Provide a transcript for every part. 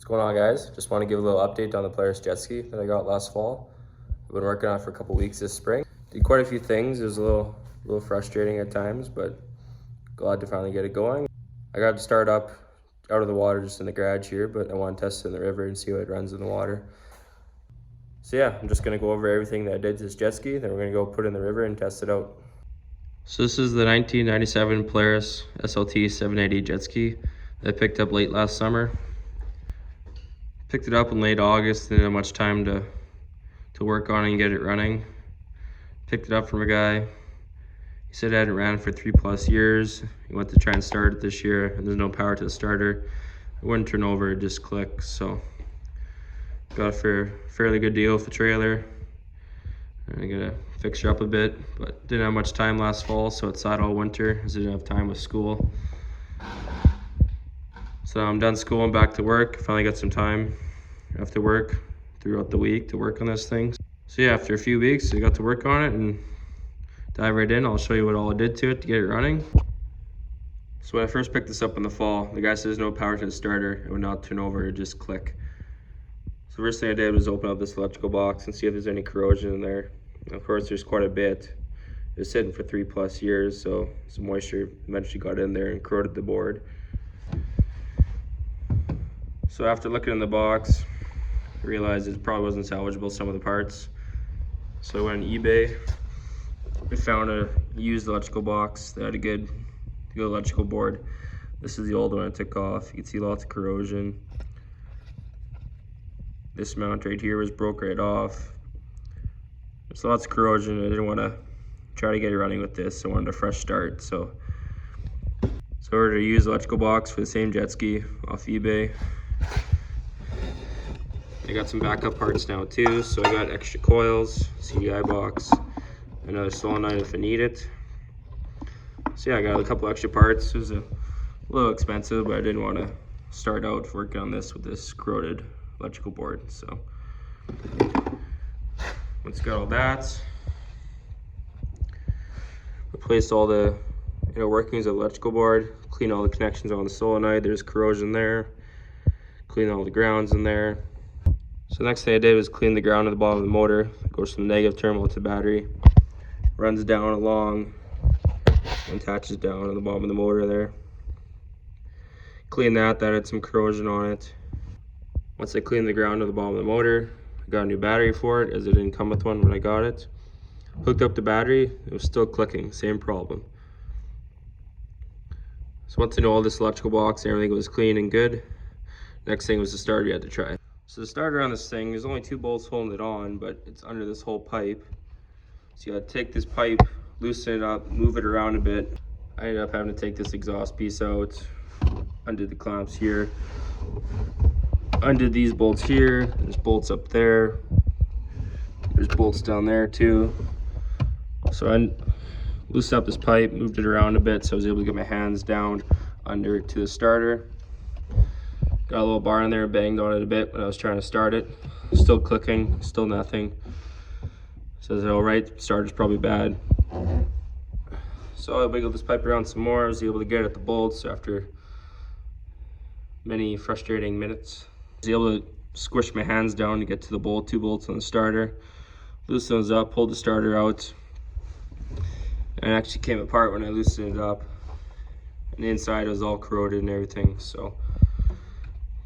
What's going on, guys? Just want to give a little update on the Polaris Jet Ski that I got last fall. I've been working on it for a couple weeks this spring. Did quite a few things. It was a little frustrating at times, but glad to finally get it going. I got to start up out of the water just in the garage here, but I want to test it in the river and see how it runs in the water. So yeah, I'm just going to go over everything that I did to this jet ski, then we're going to go put it in the river and test it out. So this is the 1997 Polaris SLT 780 jet ski that I picked up late last summer. Picked it up in late August, didn't have much time to work on it and get it running. Picked it up from a guy. He said it hadn't ran for 3+ years. He went to try and start it this year, and there's no power to the starter. It wouldn't turn over, it just clicked. So got a fairly good deal with the trailer. I'm gonna fix her up a bit, but didn't have much time last fall, so it sat all winter as I didn't have time with school. So I'm done school and back to work. Finally got some time after work throughout the week to work on this thing. So yeah, after a few weeks, I got to work on it and dive right in. I'll show you what all I did to it to get it running. So when I first picked this up in the fall, the guy said there's no power to the starter. It would not turn over, it would just click. So the first thing I did was open up this electrical box and see if there's any corrosion in there. And of course, there's quite a bit. It was sitting for 3+ years, so some moisture eventually got in there and corroded the board. So after looking in the box, I realized it probably wasn't salvageable, some of the parts. So I went on eBay. I found a used electrical box that had a good electrical board. This is the old one I took off. You can see lots of corrosion. This mount right here was broke right off. There's lots of corrosion. I didn't want to try to get it running with this. I wanted a fresh start. So I ordered a used electrical box for the same jet ski off eBay. I got some backup parts now too, so I got extra coils, CDI box, another solenoid if I need it. So yeah, I got a couple extra parts. It was a little expensive, but I didn't want to start out working on this with this corroded electrical board. So once I got all that, replaced all the workings of the electrical board, clean all the connections on the solenoid. There's corrosion there. Clean all the grounds in there. So the next thing I did was clean the ground at the bottom of the motor. It goes from the negative terminal to the battery, runs down along, and attaches down at the bottom of the motor there. Clean that had some corrosion on it. Once I cleaned the ground at the bottom of the motor, I got a new battery for it, as it didn't come with one when I got it. Hooked up the battery, it was still clicking, same problem. So once I know all this electrical box, everything was clean and good, next thing was the starter you had to try. So the starter on this thing, there's only 2 bolts holding it on, but it's under this whole pipe. So you gotta take this pipe, loosen it up, move it around a bit. I ended up having to take this exhaust piece out, undo the clamps here, undo these bolts here, there's bolts up there, there's bolts down there too. So I loosened up this pipe, moved it around a bit so I was able to get my hands down under to the starter. Got a little bar in there, banged on it a bit when I was trying to start it. Still clicking, still nothing. Says all right, starter's probably bad. So I wiggled this pipe around some more. I was able to get at the bolts after many frustrating minutes. I was able to squish my hands down to get to the bolt, 2 bolts on the starter. Loosened those up, pulled the starter out. And it actually came apart when I loosened it up. And the inside was all corroded and everything, so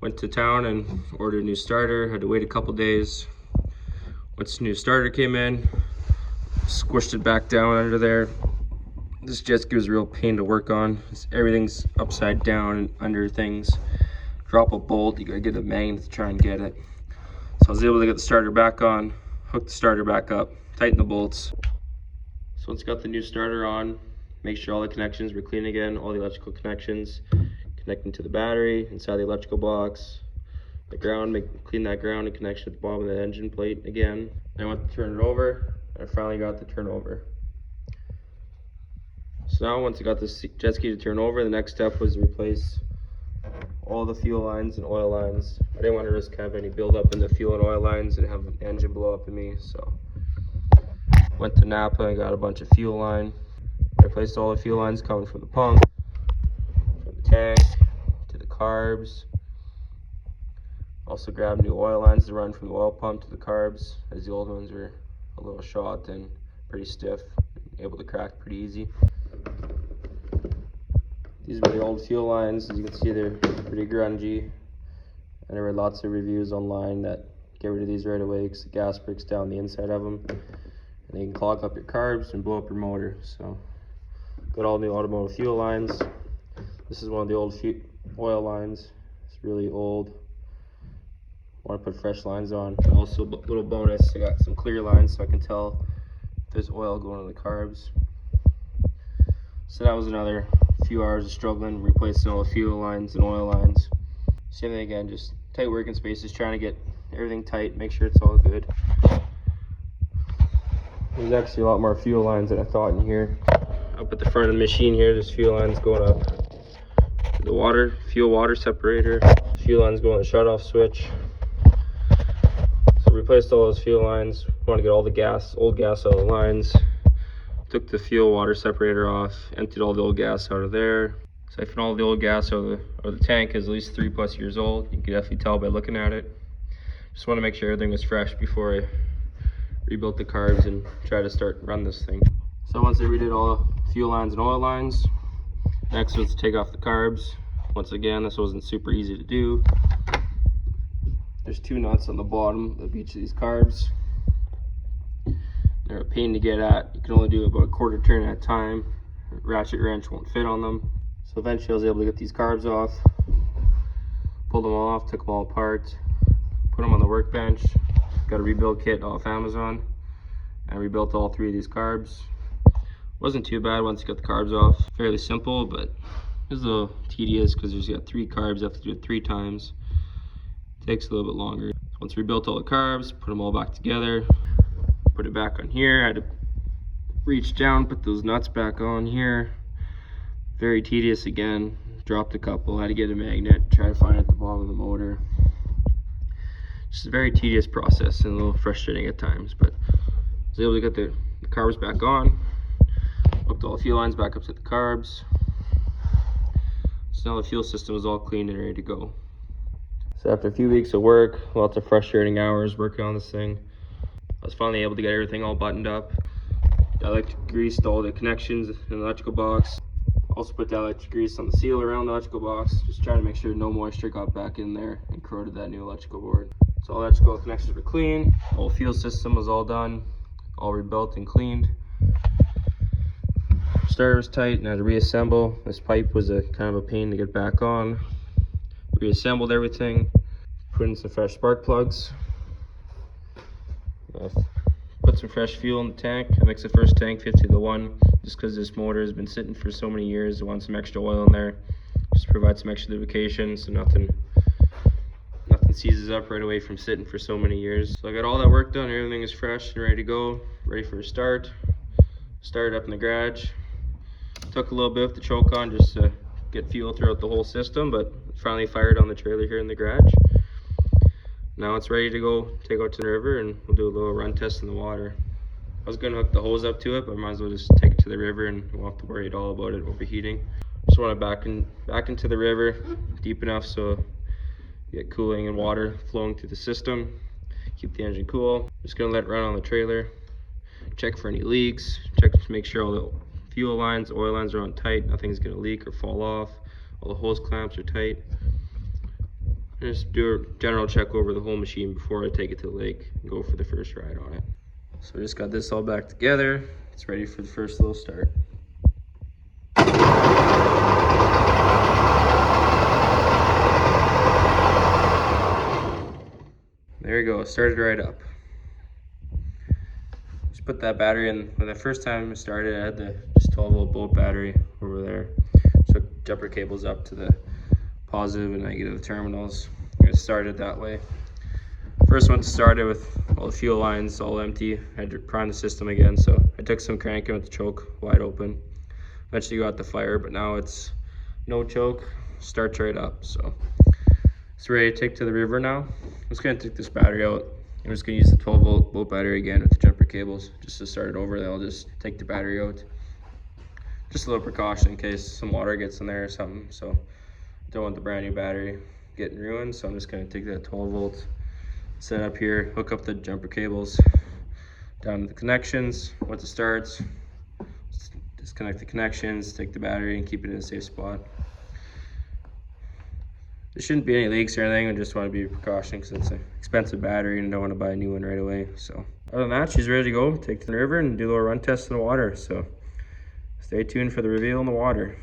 went to town and ordered a new starter. Had to wait a couple days. Once the new starter came in, squished it back down under there. This jet ski was a real pain to work on. Everything's upside down and under things. Drop a bolt, you gotta get a magnet to try and get it. So I was able to get the starter back on, hook the starter back up, tighten the bolts. So once I got the new starter on, make sure all the connections were clean again, all the electrical connections. Connecting to the battery, inside the electrical box, the ground, clean that ground and connection at the bottom of the engine plate again. I went to turn it over, and I finally got the turn over. So now once I got this jet ski to turn over, the next step was to replace all the fuel lines and oil lines. I didn't want to risk having any buildup in the fuel and oil lines and have the engine blow up in me, so went to Napa and got a bunch of fuel line. I replaced all the fuel lines coming from the pump, from the tank, to the carbs, Also grabbed new oil lines to run from the oil pump to the carbs, as the old ones were a little shot and pretty stiff, able to crack pretty easy. These were the old fuel lines. As you can see, they're pretty grungy, and there were lots of reviews online that get rid of these right away because the gas breaks down the inside of them, and they can clog up your carbs and blow up your motor. So got all new automotive fuel lines. This is one of the old oil lines. It's really old. Want to put fresh lines on. Also, a little bonus, I got some clear lines so I can tell if there's oil going on the carbs. So that was another few hours of struggling, replacing all the fuel lines and oil lines. Same thing again, just tight working spaces, trying to get everything tight, make sure it's all good. There's actually a lot more fuel lines than I thought in here. Up at the front of the machine here, there's fuel lines going up to the fuel water separator. Fuel lines going to the shut-off switch. So replaced all those fuel lines. Want to get all the old gas out of the lines. Took the fuel water separator off, emptied all the old gas out of there. Siphoned all the old gas out of the tank is at least 3+ years old. You can definitely tell by looking at it. Just want to make sure everything was fresh before I rebuilt the carbs and try to run this thing. So once I redid all the fuel lines and oil lines, next was to take off the carbs. Once again, this wasn't super easy to do. There's 2 nuts on the bottom of each of these carbs. They're a pain to get at. You can only do about a quarter turn at a time. A ratchet wrench won't fit on them. So eventually I was able to get these carbs off, pulled them all off, took them all apart, put them on the workbench. Got a rebuild kit off Amazon, and rebuilt all 3 of these carbs. Wasn't too bad once you got the carbs off. Fairly simple, but it was a little tedious because you got 3 carbs, you have to do it 3 times. Takes a little bit longer. Once rebuilt all the carbs, put them all back together, put it back on here. I had to reach down, put those nuts back on here. Very tedious again. Dropped a couple, had to get a magnet, try to find it at the bottom of the motor. Just a very tedious process and a little frustrating at times, but I was able to get the carbs back on. Hooked all the fuel lines back up to the carbs. So now the fuel system is all clean and ready to go. So after a few weeks of work, lots of frustrating hours working on this thing, I was finally able to get everything all buttoned up. I greased all the connections in the electrical box. Also put the electric grease on the seal around the electrical box, just trying to make sure no moisture got back in there and corroded that new electrical board. So all electrical connections were clean, the whole fuel system was all done, all rebuilt and cleaned. Starter was tight and I had to reassemble. This pipe was a kind of a pain to get back on. Reassembled everything, put in some fresh spark plugs. Put some fresh fuel in the tank. I mixed the first tank 50-1 just because this motor has been sitting for so many years. I want some extra oil in there, just provide some extra lubrication so nothing seizes up right away from sitting for so many years. So I got all that work done, everything is fresh and ready to go, ready for a start. Started up in the garage. Took a little bit of the choke on just to get fuel throughout the whole system, but finally fired on the trailer here in the garage. Now it's ready to go take out to the river and we'll do a little run test in the water. I was going to hook the hose up to it, but I might as well just take it to the river and we won't have to worry at all about it overheating. Just want to back into the river deep enough so you get cooling and water flowing through the system. Keep the engine cool. Just going to let it run on the trailer. Check for any leaks. Check to make sure all the fuel lines, oil lines are on tight. Nothing's going to leak or fall off. All the hose clamps are tight. Just do a general check over the whole machine before I take it to the lake and go for the first ride on it. So we just got this all back together. It's ready for the first little start. There you go, started right up. Just put that battery in. When the first time I started, I had the just 12-volt boat battery over there. So jumper cables up to the positive and negative terminals. I started that way. First one started with all the fuel lines all empty. I had to prime the system again, so I took some cranking with the choke wide open. Eventually got the fire, but now it's no choke, starts right up. So it's ready to take to the river now. I'm just gonna take this battery out. I'm just gonna use the 12-volt boat battery again with the jumper cables just to start it over. Then I'll just take the battery out. Just a little precaution in case some water gets in there or something. So don't want the brand new battery getting ruined, so I'm just gonna take that 12-volt setup here, hook up the jumper cables down to the connections. Once it starts, disconnect the connections, take the battery, and keep it in a safe spot. There shouldn't be any leaks or anything. I just want to be a precaution because it's an expensive battery and I don't want to buy a new one right away. So other than that, she's ready to go. Take to the river and do a little run test in the water. So stay tuned for the reveal in the water.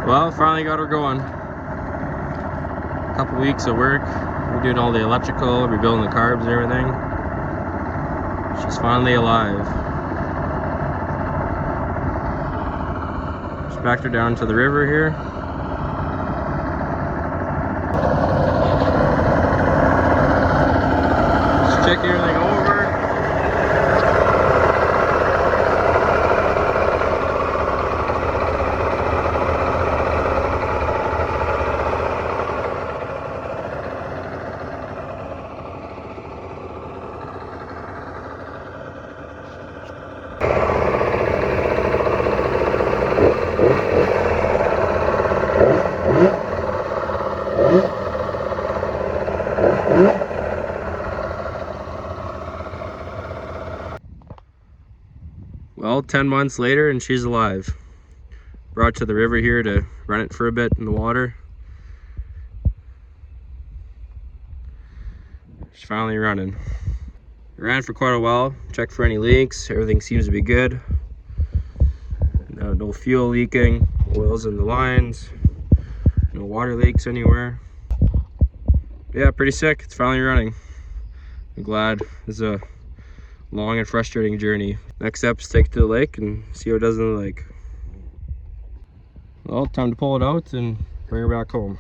Well, finally got her going. A couple weeks of work. We're doing all the electrical, rebuilding the carbs and everything. She's finally alive. Just backed her down to the river here. Just checking everything over. Well, 10 months later and she's alive. Brought to the river here to run it for a bit in the water. She's finally running. Ran for quite a while, checked for any leaks, everything seems to be good. No fuel leaking, oils in the lines, no water leaks anywhere. Yeah, pretty sick, it's finally running. I'm glad. It's a long and frustrating journey. Next step is take it to the lake and see how it does in the lake. Well, time to pull it out and bring her back home.